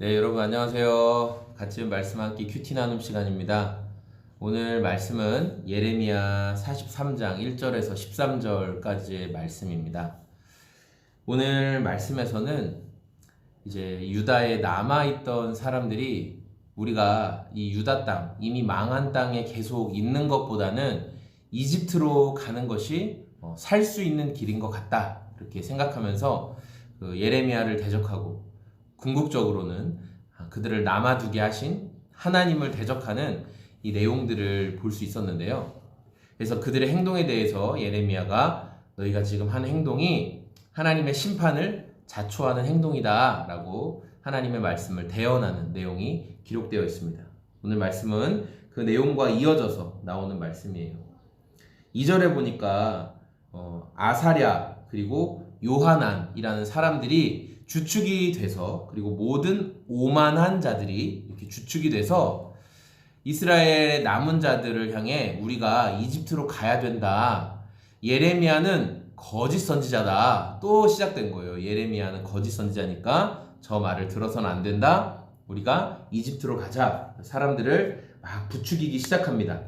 네, 여러분 안녕하세요. 같이 말씀 함께 큐티 나눔 시간입니다. 오늘 말씀은 예레미야 43장 1절에서 13절까지의 말씀입니다. 오늘 말씀에서는 이제 유다에 남아있던 사람들이 우리가 이 유다 땅, 이미 망한 땅에 계속 있는 것보다는 이집트로 가는 것이 살 수 있는 길인 것 같다. 이렇게 생각하면서 예레미야를 대적하고 궁극적으로는 그들을 남아두게 하신 하나님을 대적하는 이 내용들을 볼 수 있었는데요. 그래서 그들의 행동에 대해서 예레미야가 너희가 지금 한 행동이 하나님의 심판을 자초하는 행동이다 라고 하나님의 말씀을 대언하는 내용이 기록되어 있습니다. 오늘 말씀은 그 내용과 이어져서 나오는 말씀이에요. 2절에 보니까 아사랴 그리고 요하난이라는 사람들이 주축이 돼서, 그리고 모든 오만한 자들이 이렇게 주축이 돼서 이스라엘의 남은 자들을 향해 우리가 이집트로 가야 된다. 예레미야는 거짓 선지자다. 또 시작된 거예요. 예레미야는 거짓 선지자니까 저 말을 들어서는 안 된다. 우리가 이집트로 가자. 사람들을 막 부추기기 시작합니다.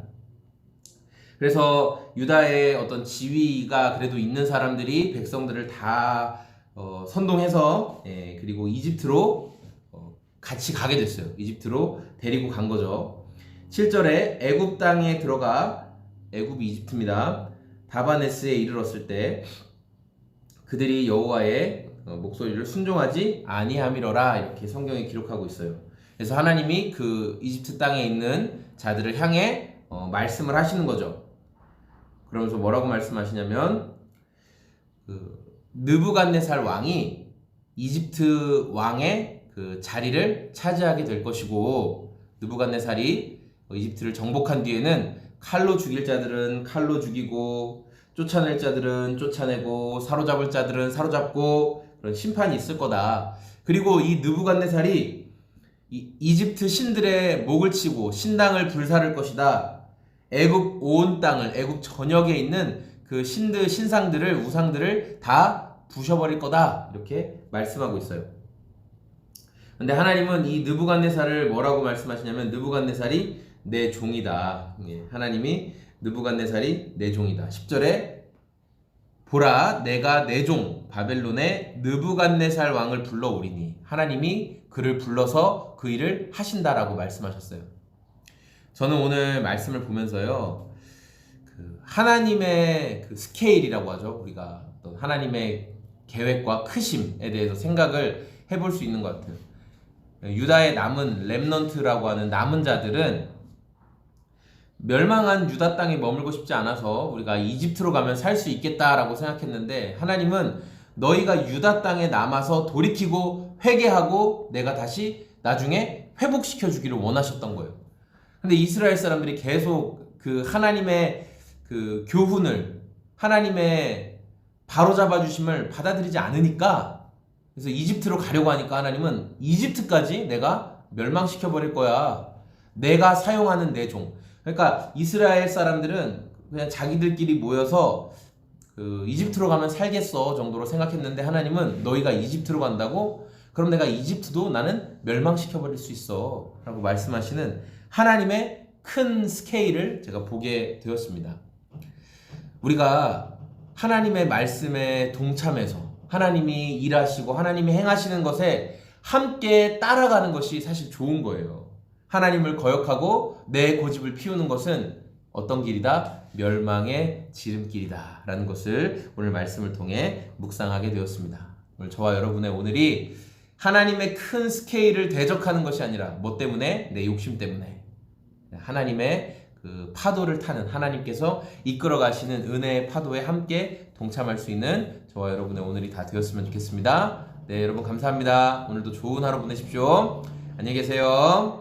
그래서 유다의 어떤 지위가 그래도 있는 사람들이 백성들을 다 선동해서 그리고 이집트로 같이 가게 됐어요. 이집트로 데리고 간 거죠. 7절에 애굽 땅에 들어가, 애굽이 이집트입니다. 다바네스에 이르렀을 때 그들이 여호와의 목소리를 순종하지 아니함이러라, 이렇게 성경에 기록하고 있어요. 그래서 하나님이 그 이집트 땅에 있는 자들을 향해 말씀을 하시는 거죠. 그러면서 뭐라고 말씀하시냐면 느부갓네살 왕이 이집트 왕의 그 자리를 차지하게 될 것이고, 느부갓네살이 이집트를 정복한 뒤에는 칼로 죽일 자들은 칼로 죽이고, 쫓아낼 자들은 쫓아내고, 사로잡을 자들은 사로잡고, 그런 심판이 있을 거다. 그리고 이 느부갓네살이 이집트 신들의 목을 치고 신당을 불사를 것이다. 애굽 온 땅을, 애굽 전역에 있는 그 신상들을, 우상들을 다 부셔버릴 거다. 이렇게 말씀하고 있어요. 근데 하나님은 이 느부갓네살을 뭐라고 말씀하시냐면, 느부갓네살이 내 종이다. 하나님이 느부갓네살이 내 종이다. 10절에 보라, 내가 내 종 바벨론의 느부갓네살 왕을 불러오리니, 하나님이 그를 불러서 그 일을 하신다라고 말씀하셨어요. 저는 오늘 말씀을 보면서요, 하나님의 그 스케일이라고 하죠. 우리가 하나님의 계획과 크심에 대해서 생각을 해볼 수 있는 것 같아요. 유다의 남은 렘넌트라고 하는 남은 자들은 멸망한 유다 땅에 머물고 싶지 않아서 우리가 이집트로 가면 살 수 있겠다라고 생각했는데, 하나님은 너희가 유다 땅에 남아서 돌이키고 회개하고 내가 다시 나중에 회복시켜 주기를 원하셨던 거예요. 근데 이스라엘 사람들이 계속 그 하나님의 그 교훈을, 하나님의 바로잡아 주심을 받아들이지 않으니까, 그래서 이집트로 가려고 하니까 하나님은 이집트까지 내가 멸망시켜 버릴 거야. 내가 사용하는 내 종. 그러니까 이스라엘 사람들은 그냥 자기들끼리 모여서 이집트로 가면 살겠어 정도로 생각했는데, 하나님은 너희가 이집트로 간다고? 그럼 내가 이집트도 나는 멸망시켜 버릴 수 있어 라고 말씀하시는 하나님의 큰 스케일을 제가 보게 되었습니다. 우리가 하나님의 말씀에 동참해서 하나님이 일하시고 하나님이 행하시는 것에 함께 따라가는 것이 사실 좋은 거예요. 하나님을 거역하고 내 고집을 피우는 것은 어떤 길이다? 멸망의 지름길이다 라는 것을 오늘 말씀을 통해 묵상하게 되었습니다. 오늘 저와 여러분의 오늘이 하나님의 큰 스케일을 대적하는 것이 아니라 뭐 때문에? 내 욕심 때문에. 하나님의 그 파도를 타는, 하나님께서 이끌어 가시는 은혜의 파도에 함께 동참할 수 있는 저와 여러분의 오늘이 다 되었으면 좋겠습니다. 네, 여러분 감사합니다. 오늘도 좋은 하루 보내십시오. 안녕히 계세요.